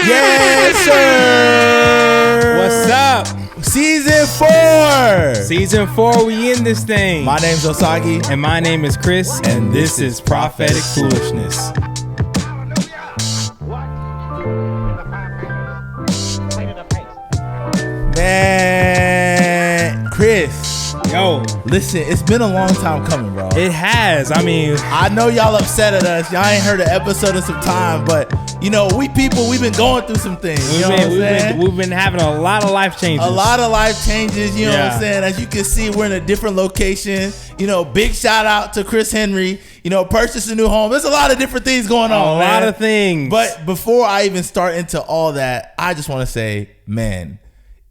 Yes, sir. What's up? Season 4. Season 4, we in this thing. My name's Osagie. And my name is Krys. And this is Prophetic Foolishness. Man, Krys. Yo. Listen, it's been a long time coming, bro. It has. I mean, I know y'all upset at us. Y'all ain't heard an episode in some time, but you know, we've been going through some things. You know what I'm saying? We've been having a lot of life changes. A lot of life changes, you know what I'm saying? As you can see, we're in a different location. You know, big shout out to Chris Henry. You know, purchased a new home. There's a lot of different things going on. A lot of things. But before I even start into all that, I just want to say, man,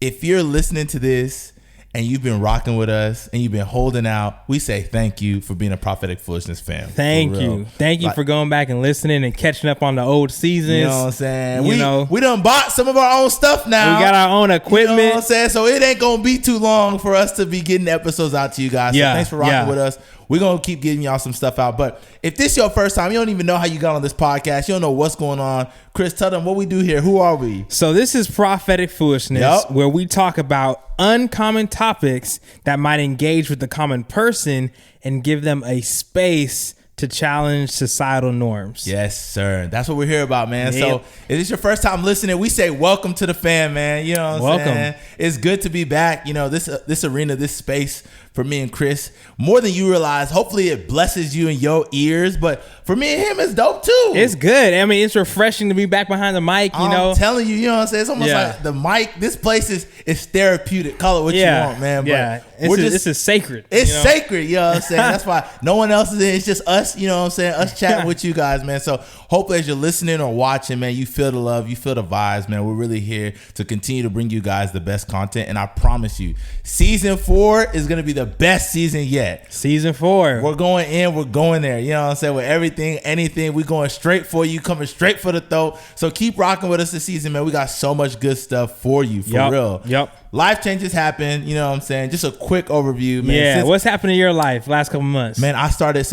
if you're listening to this and you've been rocking with us and you've been holding out, we say thank you for being a Prophetic Foolishness fan. Thank you. Thank you for going back and listening and catching up on the old seasons. You know what I'm saying? We done bought some of our own stuff now. We got our own equipment. You know what I'm saying? So it ain't going to be too long for us to be getting episodes out to you guys. So thanks for rocking with us. We're going to keep getting y'all some stuff out. But if this is your first time, you don't even know how you got on this podcast. You don't know what's going on. Chris, tell them what we do here. Who are we? So this is Prophetic Foolishness, where we talk about uncommon topics that might engage with the common person and give them a space to challenge societal norms. Yes, sir. That's what we're here about, man. Yep. So if it's your first time listening, we say welcome to the fam, man. You know what I'm saying? It's good to be back. You know, this arena, this space for me and Chris, more than you realize. Hopefully it blesses you in your ears, but for me and him, it's dope too. It's good. I mean, it's refreshing to be back behind the mic, you know. I'm telling you, you know what I'm saying? It's almost like the mic, this place is therapeutic. Call it what you want, man. Yeah, but this is sacred. It's sacred, you know what I'm saying? That's why no one else is in. It's just us, you know what I'm saying? Us chatting with you guys, man. So hopefully as you're listening or watching, man, you feel the love, you feel the vibes, man. We're really here to continue to bring you guys the best content. And I promise you, season 4 is going to be the best season yet. Season 4. We're going in, we're going there. You know what I'm saying? With everything, anything, we going straight for you, coming straight for the throat. So keep rocking with us this season, man. We got so much good stuff for you, for real. Life changes happen, you know what I'm saying? Just a quick overview, man. Yeah, what's happened in your life last couple months? Man, I started,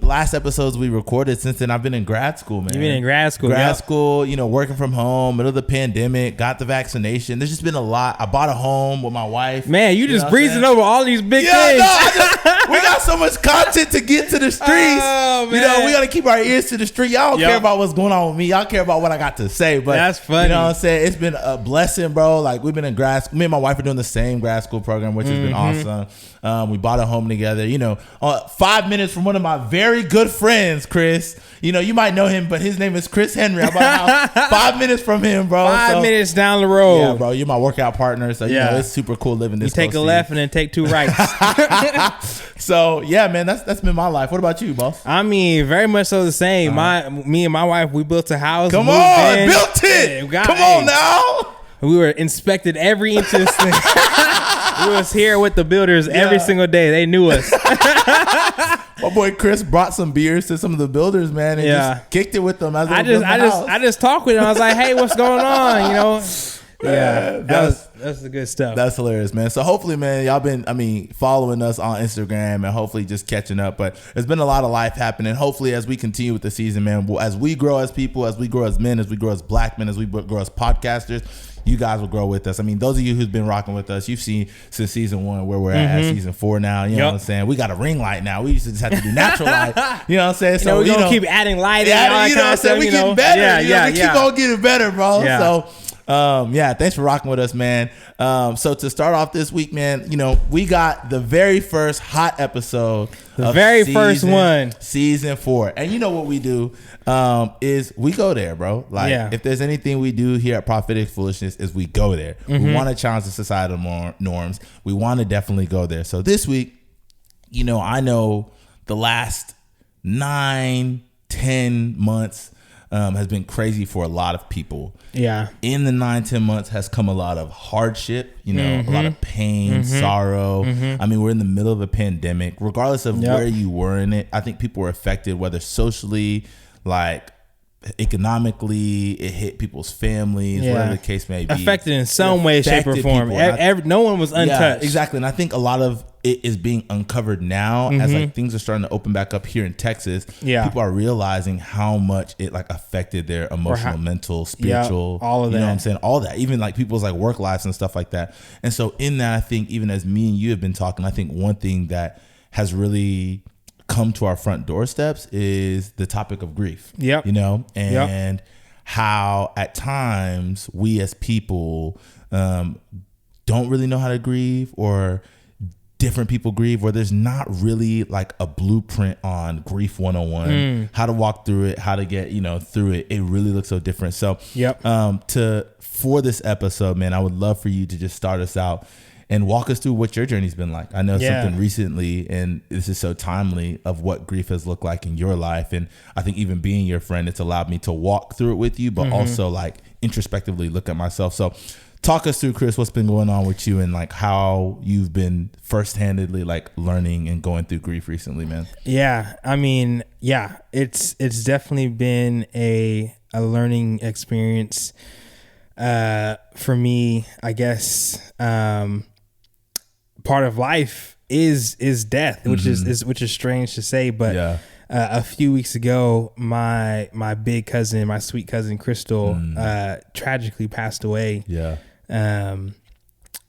last episodes we recorded, since then I've been in grad school, man. You've been in grad school. Grad school, you know, working from home, middle of the pandemic, got the vaccination. There's just been a lot. I bought a home with my wife. Man, you just breezing over all these big things. We got so much content to get to the streets. Oh, man. You know, we got to keep our ears to the street. Y'all don't care about what's going on with me. Y'all care about what I got to say. But that's funny. You know what I'm saying? It's been a blessing, bro. Like, we've been in grad school. Me and my wife are doing the same grad school program, which has been awesome. We bought a home together. You know, 5 minutes from one of my very good friends, Chris. You know, you might know him, but his name is Chris Henry. I bought a house 5 minutes from him, bro. 5 minutes down the road. Yeah, bro. You're my workout partner. So, you know, it's super cool living this. You take a left and then take 2 rights. So, yeah, man, that's been my life. What about you, boss? I mean, very much so the same. Me and my wife, we built a house. Come on, built it. Come on now. We were inspected every inch of this thing. We was here with the builders every single day. They knew us. My boy Chris brought some beers to some of the builders, man, and just kicked it with them. As I just talked with him. I was like, "Hey, what's going on?" You know. Yeah, that's the good stuff. That's hilarious, man. So hopefully, man, y'all been, following us on Instagram and hopefully just catching up. But there's been a lot of life happening. Hopefully, as we continue with the season, man, as we grow as people, as we grow as men, as we grow as black men, as we grow as podcasters, you guys will grow with us. I mean, those of you who's been rocking with us, you've seen since season 1 where we're at season 4 now. You know what I'm saying? We got a ring light now. We used to just have to do natural light. You know what I'm saying? So we're going to keep adding light. You know what I'm saying? We getting better. We keep on getting better, bro. Yeah. So, thanks for rocking with us, man. So to start off this week, man, you know, we got the very first hot episode. The very first one. Season 4. And you know what we do is we go there, bro. Like, if there's anything we do here at Prophetic Foolishness is we go there. We want to challenge the societal norms. We want to definitely go there. So this week, you know, I know the last 9-10 months has been crazy for a lot of people. Yeah. In the 9-10 months has come a lot of hardship, you know, a lot of pain, sorrow. I mean, we're in the middle of a pandemic. Regardless of where you were in it, I think people were affected, whether socially, like economically, it hit people's families, whatever the case may be. Affected in some way, shape, or form. No one was untouched. Yeah, exactly. And I think a lot of it is being uncovered now as like things are starting to open back up here in Texas. Yeah. People are realizing how much it like affected their emotional, mental, spiritual, all of that. You know what I'm saying? All that, even like people's like work lives and stuff like that. And so in that, I think even as me and you have been talking, I think one thing that has really come to our front doorsteps is the topic of grief. Yep. You know, and how at times we as people don't really know how to grieve, or different people grieve, where there's not really like a blueprint on grief 101, how to walk through it, how to get, you know, through it. It really looks so different. So for this episode, man, I would love for you to just start us out and walk us through what your journey's been like. I know something recently, and this is so timely, of what grief has looked like in your life. And I think even being your friend, it's allowed me to walk through it with you, but also like introspectively look at myself. So talk us through, Krys, what's been going on with you and like how you've been first-handedly like learning and going through grief recently, man. Yeah. I mean, it's definitely been a learning experience for me, I guess. Part of life is death, which is strange to say, but a few weeks ago, my big cousin, my sweet cousin Chrystal, tragically passed away. Yeah.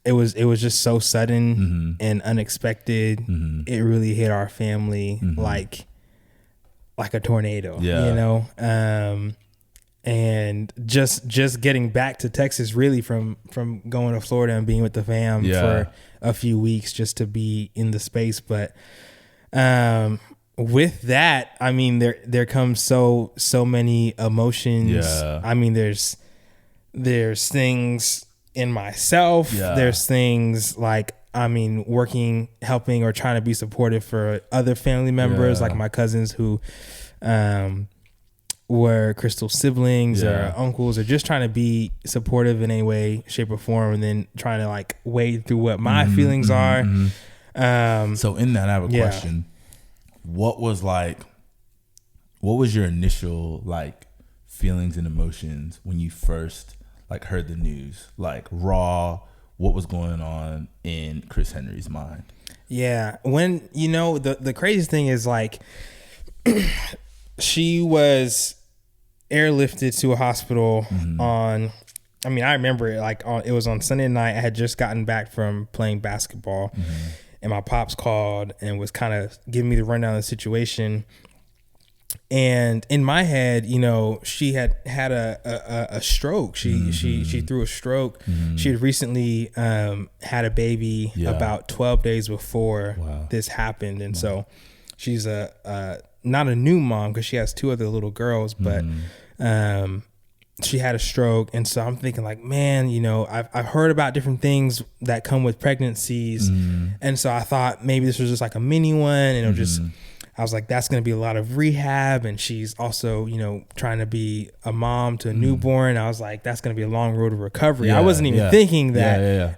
It was just so sudden and unexpected. It really hit our family like a tornado. You know. And just getting back to Texas, really from going to Florida and being with the fam for a few weeks just to be in the space. But with that, I mean, there comes so many emotions. Yeah. I mean, there's things in myself. Yeah. There's things like, I mean, working, helping, or trying to be supportive for other family members, like my cousins who were Crystal siblings or uncles, or just trying to be supportive in any way, shape, or form, and then trying to like wade through what my feelings are. So in that, I have a question. What was your initial like feelings and emotions when you first like heard the news? Like raw, what was going on in Krys Henry's mind? Yeah. When, you know, the craziest thing is like she was airlifted to a hospital on, I mean, I remember it like it was on Sunday night. I had just gotten back from playing basketball and my pops called and was kind of giving me the rundown of the situation. And in my head, you know, she had a stroke. She threw a stroke. She had recently had a baby about 12 days before this happened. And so she's not a new mom because she has two other little girls, but she had a stroke. And so I'm thinking like, man, you know, I've heard about different things that come with pregnancies. And so I thought maybe this was just like a mini one, and it'll just, I was like, that's going to be a lot of rehab. And she's also, you know, trying to be a mom to a newborn. I was like, that's going to be a long road of recovery. I wasn't even thinking that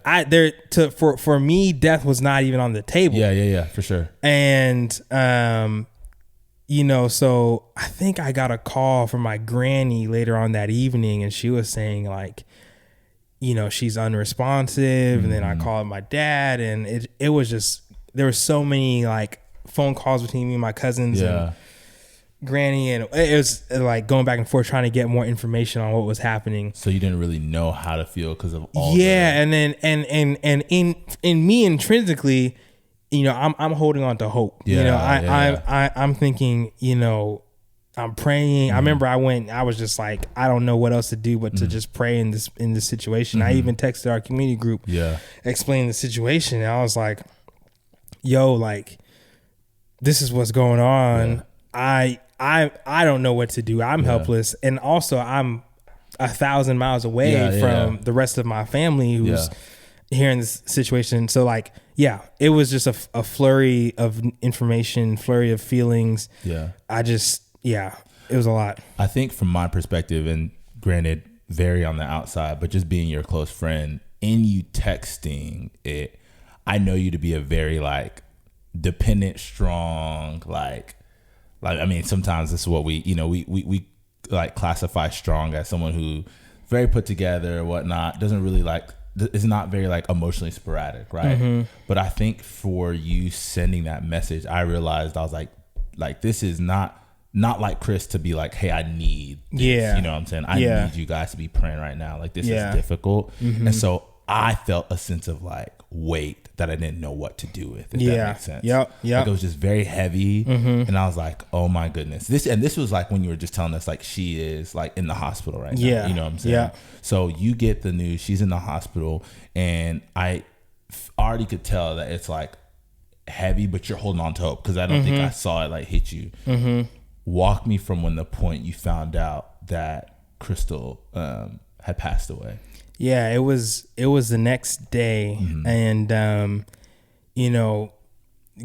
for me, death was not even on the table. Yeah, for sure. And, you know, so I think I got a call from my granny later on that evening, and she was saying like, you know, she's unresponsive. And then I called my dad, and it was just, there were so many like phone calls between me and my cousins and granny, and it was like going back and forth trying to get more information on what was happening. So you didn't really know how to feel because of all and then and in me intrinsically, you know, I'm holding on to hope. You know, I'm thinking, you know, I'm praying. I remember I was just like, I don't know what else to do but to just pray in this situation. I even texted our community group, explaining the situation. And I was like, yo, like, this is what's going on. I don't know what to do. I'm helpless. And also I'm 1,000 miles away from the rest of my family who's here in this situation. So like, it was just a flurry of information, flurry of feelings. It was a lot. I think from my perspective, and granted, very on the outside, but just being your close friend, in you texting it, I know you to be a very like dependent, strong, like I mean, sometimes this is what we like classify strong as someone who very put together or whatnot, doesn't really like it's not very like emotionally sporadic, right? But I think for you sending that message, I realized I was like this is not like Krys to be like, hey, I need this. You know what I'm saying? I need you guys to be praying right now. Like this is difficult. And so I felt a sense of like weight that I didn't know what to do with, if that makes sense. Like it was just very heavy. And I was like, oh my goodness. This was like when you were just telling us like she is like in the hospital right now. You know what I'm saying? So you get the news, she's in the hospital, and I already could tell that it's like heavy, but you're holding on to hope, because I don't think I saw it like hit you. Walk me from when the point you found out that Chrystal had passed away. Yeah, it was the next day, and you know,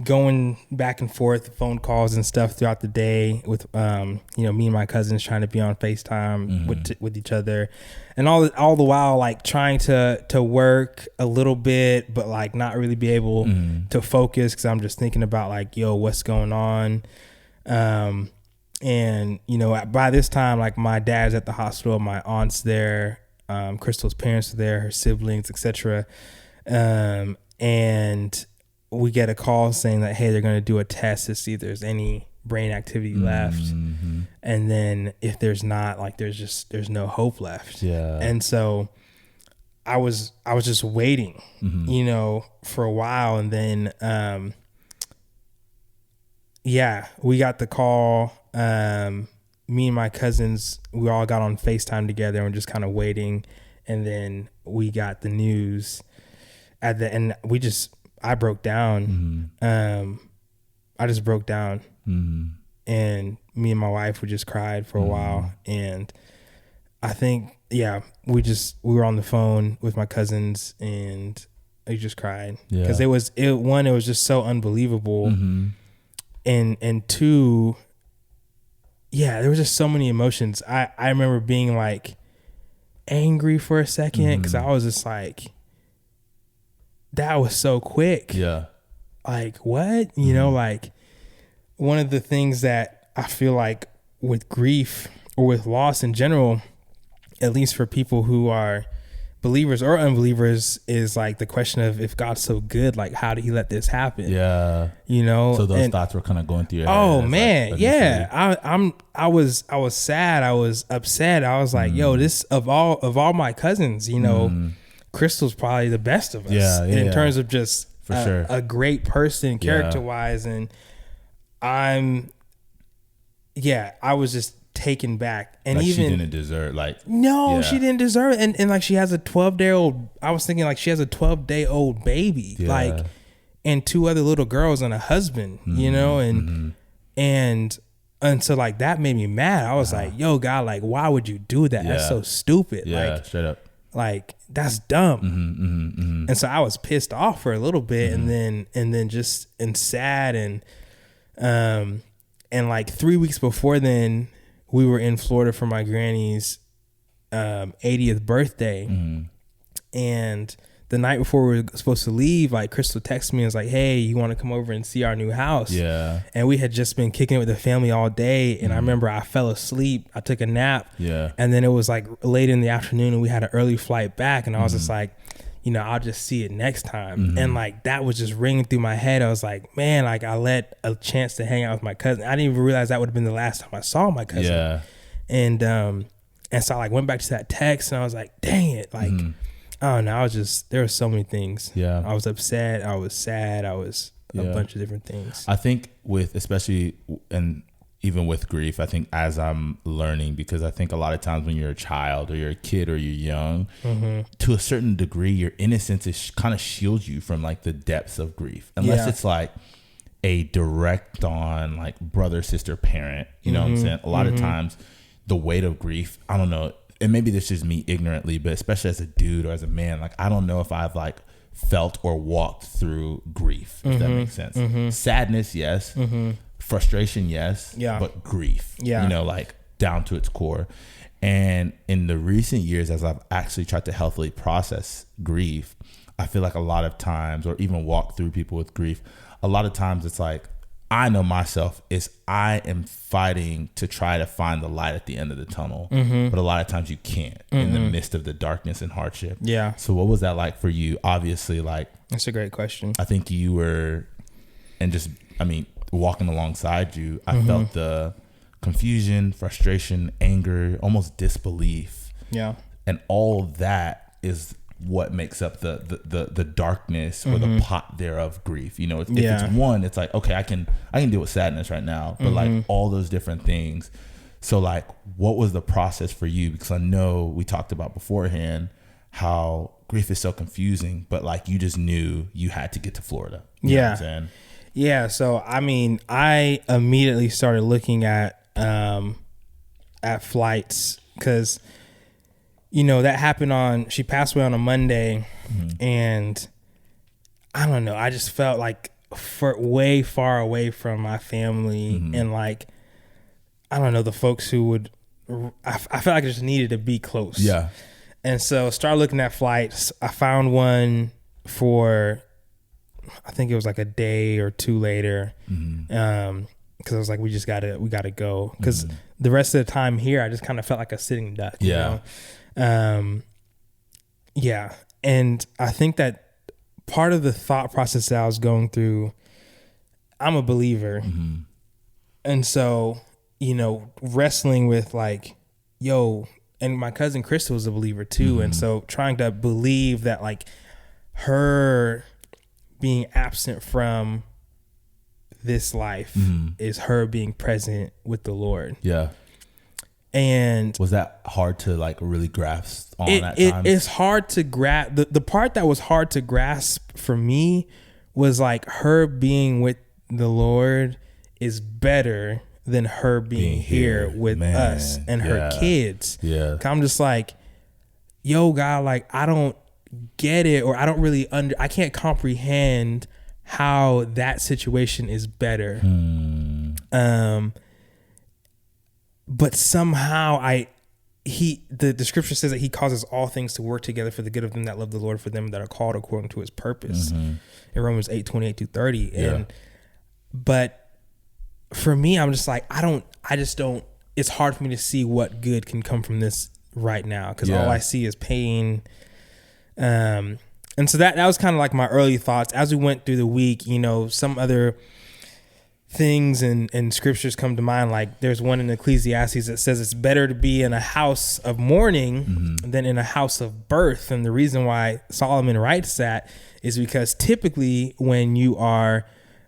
going back and forth, phone calls and stuff throughout the day with you know, me and my cousins trying to be on FaceTime with each other, and all the while like trying to work a little bit, but like not really be able to focus, because I'm just thinking about like, yo, what's going on. And you know, by this time, like my dad's at the hospital, my aunt's there, Crystal's parents are there, her siblings, etc. And we get a call saying that, hey, they're going to do a test to see if there's any brain activity left. And then if there's not, like there's no hope left. And so I was just waiting, you know, for a while. And then, we got the call. Me and my cousins, we all got on FaceTime together and we're just kind of waiting. And then we got the news at the end. I broke down. I just broke down. And me and my wife, we just cried for a while. And I think, we were on the phone with my cousins and we just cried. Because it was just so unbelievable. And two, there was just so many emotions. I remember being like angry for a second, because I was just like, that was so quick. Like what? You know, like one of the things that I feel like with grief or with loss in general, at least for people who are believers or unbelievers, is like the question of, if God's so good, like how did he let this happen? You know, so those thoughts were kind of going through your head. Oh man, I was sad, I was upset. I was like, yo, this of all my cousins, you know, Crystal's probably the best of us in terms of just a great person, character wise. And I was just taken back. And like even she didn't deserve, like, she didn't deserve it. And like she has a 12-day-old, I was thinking like she has a 12-day-old baby, like, and 2 other little girls and a husband, you know, and so like that made me mad. I was like, yo, God, like, why would you do that? That's so stupid. Like, straight up. Like, that's dumb. And so I was pissed off for a little bit, and then just sad, and like 3 weeks before then, we were in Florida for my granny's 80th birthday. And the night before we were supposed to leave, like Chrystal texted me and was like, hey, you want to come over and see our new house? And we had just been kicking it with the family all day. And I remember I fell asleep. I took a nap. And then it was like late in the afternoon and we had an early flight back. And I was just like, you know, I'll just see it next time. And like that was just ringing through my head. I was like, man, like I let a chance to hang out with my cousin. I didn't even realize that would have been the last time I saw my cousin. And so I like went back to that text and I was like, dang it. Like, I don't know. There were so many things. I was upset. I was sad. I was a bunch of different things. I think especially even with grief, I think as I'm learning, because I think a lot of times when you're a child or you're a kid or you're young, to a certain degree, your innocence is kind of shields you from like the depths of grief, unless it's like a direct on like brother, sister, parent, you know what I'm saying? A lot of times the weight of grief, I don't know, and maybe this is me ignorantly, but especially as a dude or as a man, like I don't know if I've like felt or walked through grief, if that makes sense. Sadness, yes. Frustration, yes, but grief, you know, like down to its core. And in the recent years, as I've actually tried to healthily process grief, I feel like a lot of times, or even walk through people with grief, a lot of times it's like I know myself is I am fighting to try to find the light at the end of the tunnel. But a lot of times you can't in the midst of the darkness and hardship. Yeah. So what was that like for you? Obviously, like, that's a great question. I think you were, and just, I mean, walking alongside you, I felt the confusion, frustration, anger, almost disbelief. Yeah. And all that is what makes up the darkness or the pot thereof grief. You know, if it's one, it's like, okay, I can deal with sadness right now, but like all those different things. So like, what was the process for you? Because I know we talked about beforehand how grief is so confusing, but like you just knew you had to get to Florida. You know what I'm saying? Yeah. So, I mean, I immediately started looking at flights because, you know, that happened she passed away on a Monday, and I don't know, I just felt like way far away from my family, and like, I don't know, the folks who would, I felt like I just needed to be close. Yeah. And so started looking at flights. I found one for, I think it was like a day or two later. Cause I was like, we gotta go. Cause the rest of the time here, I just kind of felt like a sitting duck. You know? Yeah. And I think that part of the thought process that I was going through, I'm a believer. And so, you know, wrestling with like, and my cousin Crystal was a believer too. And so trying to believe that like her being absent from this life is her being present with the Lord. Yeah. And was that hard to like really grasp on at times? It's hard to grasp. The part that was hard to grasp for me was like her being with the Lord is better than her being here with us and her kids. Yeah. I'm just like, God, like I don't get it, or I don't really I can't comprehend how that situation is better. But somehow the scripture says that he causes all things to work together for the good of them that love the Lord, for them that are called according to his purpose in Romans 8:28-30. And, but for me, I'm just like, I just don't, it's hard for me to see what good can come from this right now. Cause all I see is pain. And so that was kind of like my early thoughts as we went through the week. You know, some other things and scriptures come to mind. Like there's one in Ecclesiastes that says it's better to be in a house of mourning than in a house of birth. And the reason why Solomon writes that is because typically when you are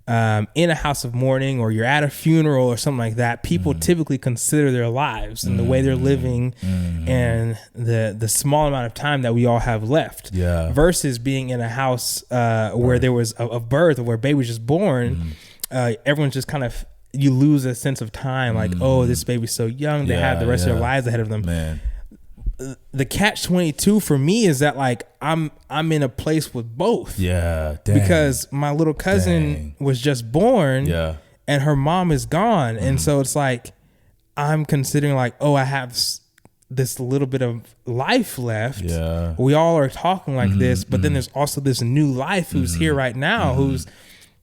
in a house of mourning or you're at a funeral or something like that, people typically consider their lives and the way they're living and the small amount of time that we all have left versus being in a house where there was a birth or where a baby was just born. Everyone's just kind of, you lose a sense of time, like, oh, this baby's so young, they have the rest of their lives ahead of them. Man. The catch-22 for me is that like I'm in a place with both. Yeah, dang. Because my little cousin was just born, and her mom is gone, and so it's like I'm considering like, oh, I have this little bit of life left. Yeah, we all are talking like this, but then there's also this new life who's here right now, who's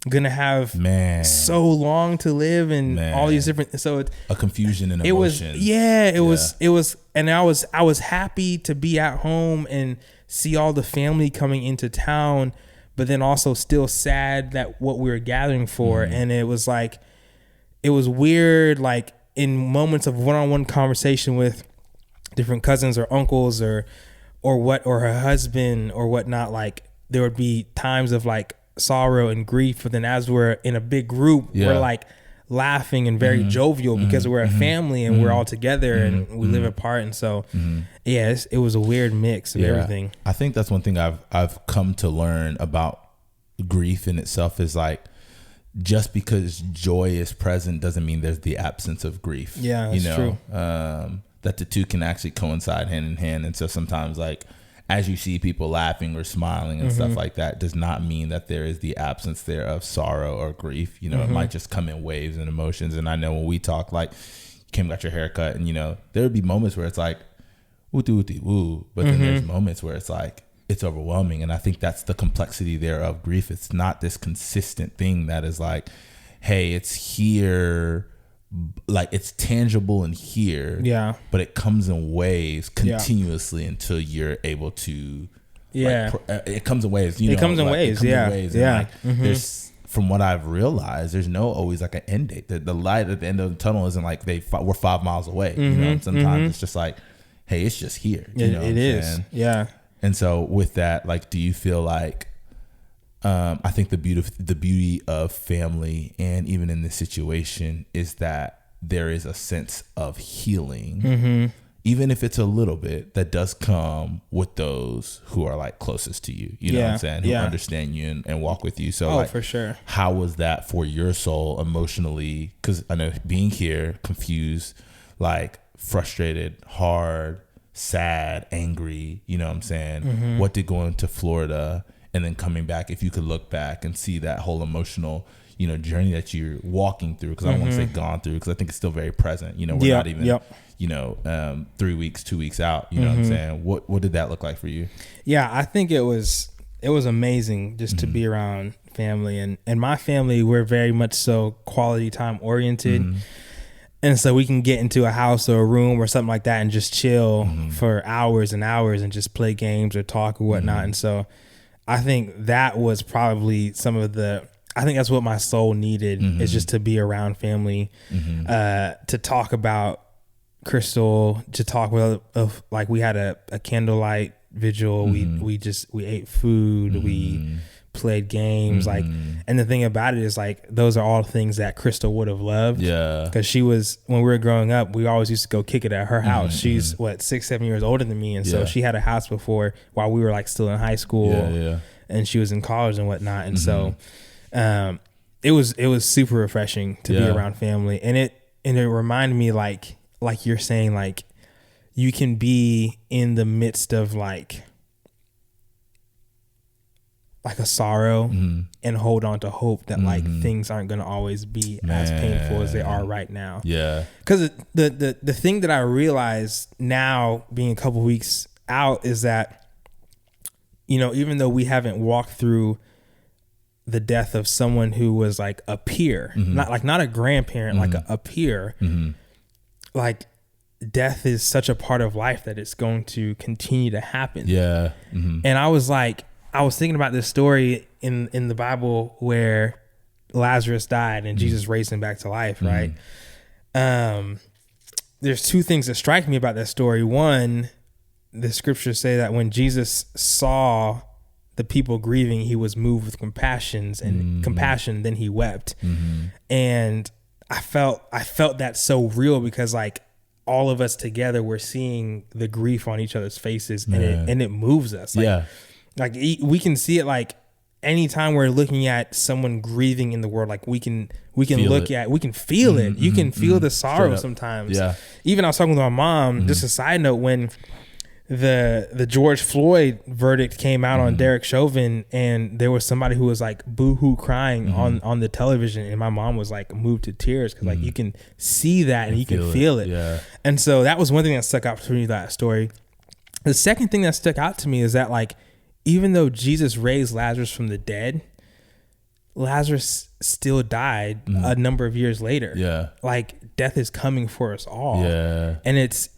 gonna have so long to live and all these different, so it's a confusion and emotion. It was and I was happy to be at home and see all the family coming into town, but then also still sad that what we were gathering for. And it was like, it was weird, like in moments of one-on-one conversation with different cousins or uncles or her husband or whatnot, like there would be times of like sorrow and grief, but then as we're in a big group, we're like laughing and very jovial because we're a family and we're all together and we live apart. And so it was a weird mix of everything. I think that's one thing I've come to learn about grief in itself is like, just because joy is present doesn't mean there's the absence of grief. Yeah, that's true. That the two can actually coincide hand in hand. And so sometimes like, as you see people laughing or smiling and stuff like that, does not mean that there is the absence there of sorrow or grief. You know, it might just come in waves and emotions. And I know when we talk, like, you came, got your hair cut, and, you know, there would be moments where it's like, woo, but then there's moments where it's like, it's overwhelming. And I think that's the complexity there of grief. It's not this consistent thing that is like, hey, it's here, like it's tangible and here, but it comes in waves continuously until you're able to, it comes in waves. It comes in waves. There's, from what I've realized, there's no always like an end date. The light at the end of the tunnel isn't like we're 5 miles away. You know, sometimes it's just like, hey, it's just here. You know it is. Saying? Yeah. And so with that, like, do you feel like, I think the beauty of family, and even in this situation, is that there is a sense of healing, even if it's a little bit, that does come with those who are like closest to you. You know what I'm saying? Who understand you and walk with you. So, like, for sure. How was that for your soul emotionally? Because I know being here, confused, like frustrated, hard, sad, angry. You know what I'm saying? What did going to Florida and then coming back, if you could look back and see that whole emotional, you know, journey that you're walking through, because I don't want to say gone through, because I think it's still very present. You know, we're not even, you know, 3 weeks, 2 weeks out. You know what I'm saying? What did that look like for you? Yeah, I think it was amazing just to be around family, and my family, we're very much so quality time oriented. And so we can get into a house or a room or something like that and just chill for hours and hours and just play games or talk or whatnot. And so I think that was probably I think that's what my soul needed, is just to be around family, to talk about Chrystal, to talk with, like, we had a candlelight vigil. We ate food. We played games, like, and the thing about it is, like, those are all things that Chrystal would have loved. Yeah. Because she was, when we were growing up, we always used to go kick it at her house. She's 6-7 years older than me. And so she had a house before, while we were like still in high school, and she was in college and whatnot. And so, it was super refreshing to be around family. And it reminded me, like you're saying, like, you can be in the midst of like a sorrow and hold on to hope that like things aren't going to always be as painful as they are right now. Yeah. Because the thing that I realized now, being a couple weeks out, is that, you know, even though we haven't walked through the death of someone who was like a peer, not a grandparent, like a peer, like, death is such a part of life that it's going to continue to happen. Yeah. And I was thinking about this story in the Bible where Lazarus died and Jesus raised him back to life, right? There's two things that strike me about that story. One, the scriptures say that when Jesus saw the people grieving, he was moved with compassion, then he wept. And I felt that so real, because like all of us together were seeing the grief on each other's faces, and it moves us. Like, like we can see it, like anytime we're looking at someone grieving in the world, like we can look at, we can feel it. You can feel the sorrow sometimes. Yeah. Even I was talking with my mom, just a side note, when the George Floyd verdict came out on Derek Chauvin, and there was somebody who was like boo-hoo crying on the television, and my mom was like moved to tears, because like you can see that and you can feel it. Yeah. And so that was one thing that stuck out to me, that story. The second thing that stuck out to me is that, like, even though Jesus raised Lazarus from the dead, Lazarus still died a number of years later. Yeah. Like, death is coming for us all. Yeah. And it's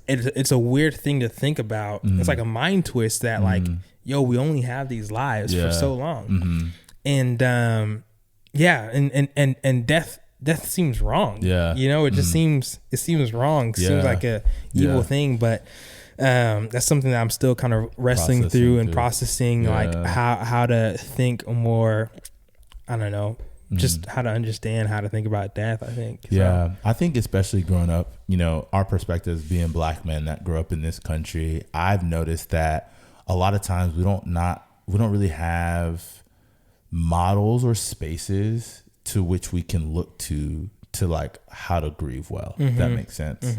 a weird thing to think about. It's like a mind twist that like, yo, we only have these lives for so long. And death seems wrong. Yeah. You know, it just seems wrong. It seems like a evil thing, but that's something that I'm still kind of wrestling through and processing, like how to think more, I don't know, just how to understand how to think about death, I think. Yeah. I think especially growing up, you know, our perspectives being black men that grew up in this country, I've noticed that a lot of times we don't really have models or spaces to which we can look to like how to grieve well, if that makes sense.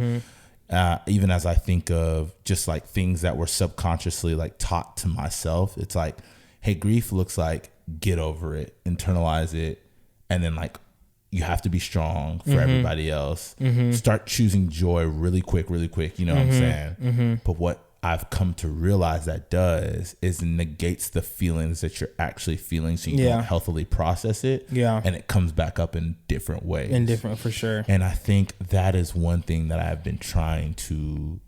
Even as I think of just like things that were subconsciously like taught to myself, it's like, hey, grief looks like get over it, internalize it, and then like you have to be strong for everybody else. Start choosing joy really quick, you know what I'm saying? But what I've come to realize that does is negates the feelings that you're actually feeling, so you don't healthily process it. Yeah. And it comes back up in different ways. For sure. And I think that is one thing that I've been trying to,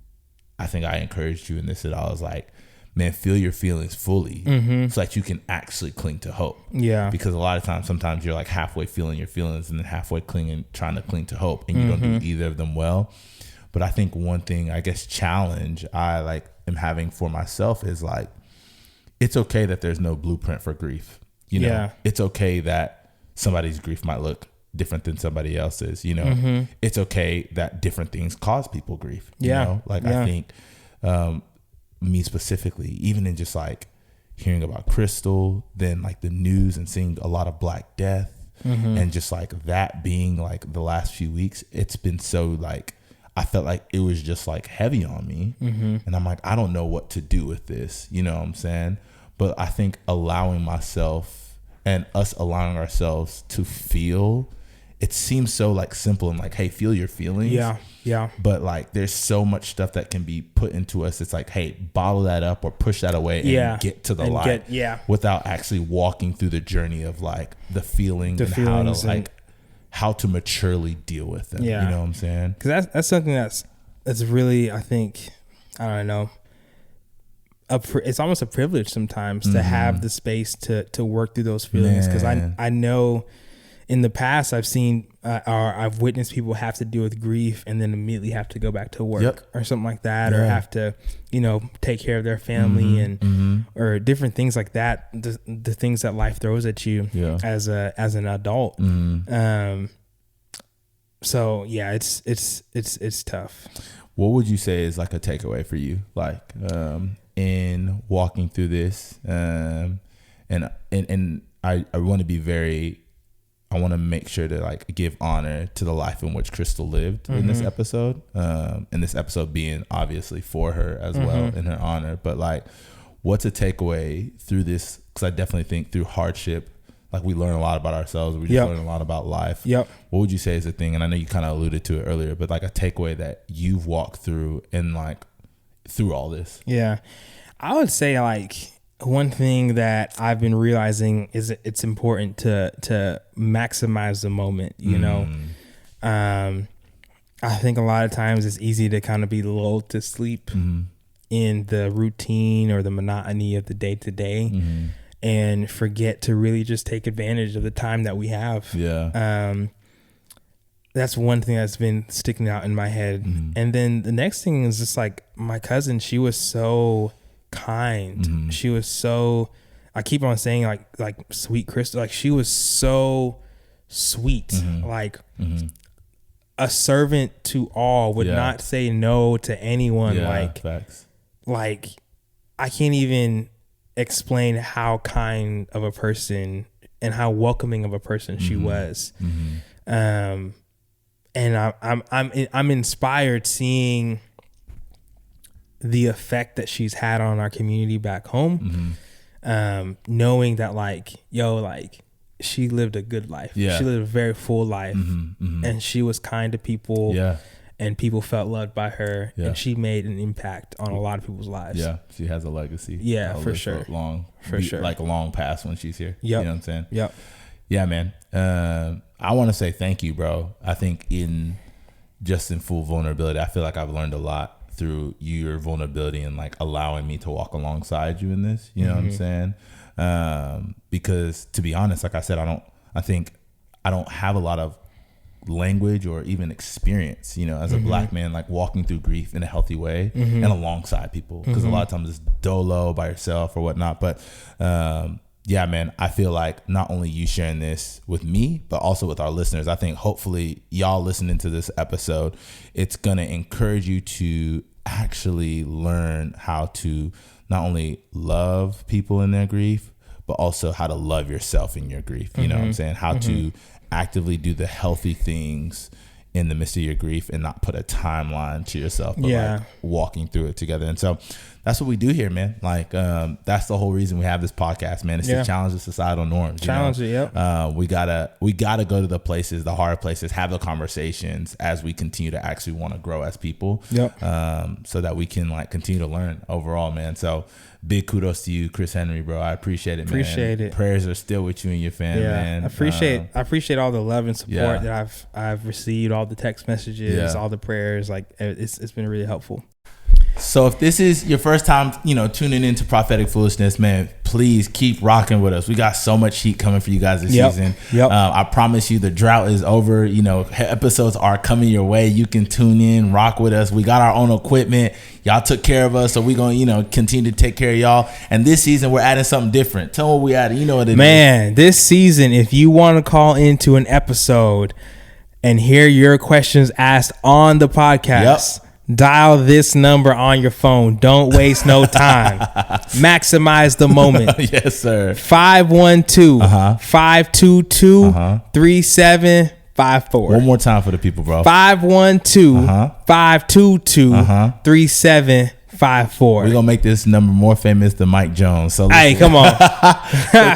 I think I encouraged you in this, that I was like, man, feel your feelings fully so that you can actually cling to hope. Yeah. Because a lot of times, sometimes you're like halfway feeling your feelings and then halfway trying to cling to hope, and you don't do either of them well. But I think one thing, I guess, challenge I like am having for myself is like, it's okay that there's no blueprint for grief. You know, it's okay that somebody's grief might look different than somebody else's. You know, it's okay that different things cause people grief. You know? Like I think me specifically, even in just like hearing about Chrystal, then like the news and seeing a lot of Black death, and just like that being like the last few weeks, it's been so like, I felt like it was just like heavy on me. And I'm like, I don't know what to do with this. You know what I'm saying? But I think allowing myself and us allowing ourselves to feel, it seems so like simple and like, hey, feel your feelings. Yeah. But like, there's so much stuff that can be put into us. It's like, hey, bottle that up or push that away and get to the light. Without actually walking through the journey of like the feeling and how to like, how to maturely deal with them. You know what I'm saying? Because that's something that's really, I think, I don't know, it's almost a privilege sometimes to have the space to work through those feelings. Because I know in the past I've seen or I've witnessed people have to deal with grief and then immediately have to go back to work or something like that, or have to, you know, take care of their family and or different things like that. The things that life throws at you as an adult. So yeah, it's tough. What would you say is like a takeaway for you, like in walking through this? And I want to be very, I want to make sure to like give honor to the life in which Chrystal lived in this episode. And this episode being obviously for her as well, in her honor. But like, what's a takeaway through this? Because I definitely think through hardship, like we learn a lot about ourselves. We just learn a lot about life. What would you say is the thing? And I know you kind of alluded to it earlier, but like a takeaway that you've walked through and like through all this. Yeah, I would say like, one thing that I've been realizing is it's important to maximize the moment, you know. I think a lot of times it's easy to kind of be lulled to sleep in the routine or the monotony of the day to day and forget to really just take advantage of the time that we have. That's one thing that's been sticking out in my head. And then the next thing is just like my cousin, she was so kind. She was so, I keep on saying like sweet Chrystal, like she was so sweet, like a servant to all, would not say no to anyone. Facts. Like I can't even explain how kind of a person and how welcoming of a person she was. And I'm inspired seeing the effect that she's had on our community back home, knowing that like, she lived a good life. She lived a very full life, and she was kind to people, and people felt loved by her, and she made an impact on a lot of people's lives. She has a legacy. For sure. Like a long past when she's here. You know what I'm saying? Yeah, man. I want to say thank you, bro. I think in full vulnerability, I feel like I've learned a lot through your vulnerability and like allowing me to walk alongside you in this, you know what I'm saying? Because to be honest, like I said, I think I don't have a lot of language or even experience, you know, as a Black man, like walking through grief in a healthy way and alongside people. Because a lot of times it's dolo by yourself or whatnot. But yeah, man, I feel like not only you sharing this with me, but also with our listeners, I think hopefully y'all listening to this episode, it's going to encourage you to actually learn how to not only love people in their grief, but also how to love yourself in your grief. You know what I'm saying? How to actively do the healthy things in the midst of your grief and not put a timeline to yourself, but like walking through it together. And so that's what we do here, man. Like, that's the whole reason we have this podcast, man. It's to challenge the societal norms. We gotta go to the places, the hard places, have the conversations as we continue to actually want to grow as people. So that we can like continue to learn overall, man. So big kudos to you, Krys Henry, bro. I appreciate it, man. Appreciate it. Prayers are still with you and your fam, man. I appreciate all the love and support that I've received, all the text messages, all the prayers. Like, it's been really helpful. So if this is your first time, tuning into Prophetic Foolishness, man, please keep rocking with us. We got so much heat coming for you guys this season. I promise you the drought is over. Episodes are coming your way. You can tune in, rock with us. We got our own equipment. Y'all took care of us, so we're going to, continue to take care of y'all. And this season, we're adding something different. Tell them what we added. You know what it is. Man, this season, if you want to call into an episode and hear your questions asked on the podcast, dial this number on your phone. Don't waste no time. Maximize the moment. Yes, sir. 512-522-3754. One more time for the people, bro. 512-522-3754. We're going to make this number more famous than Mike Jones. So hey, come on. So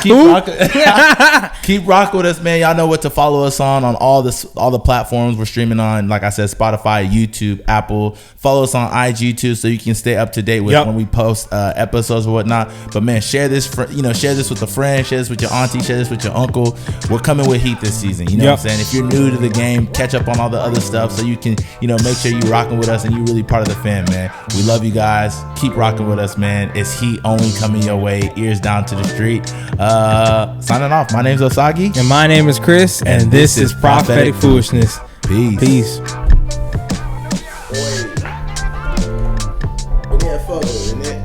keep rocking with us, man. Y'all know what to follow us on all the platforms we're streaming on. Like I said, Spotify, YouTube, Apple. Follow us on IG too, so you can stay up to date with when we post episodes or whatnot. But man, share this share this with a friend, share this with your auntie, share this with your uncle. We're coming with heat this season. You know what I'm saying? If you're new to the game, catch up on all the other stuff so you can, make sure you're rocking with us and you're really part of the fam, man. We love you guys. Keep rocking with us, man. It's heat only coming your way. Ears down to the street. Signing off. My name's Osagie. And my name is Krys. And this is Prophetic Foolishness. Peace. We're getting photos, isn't it?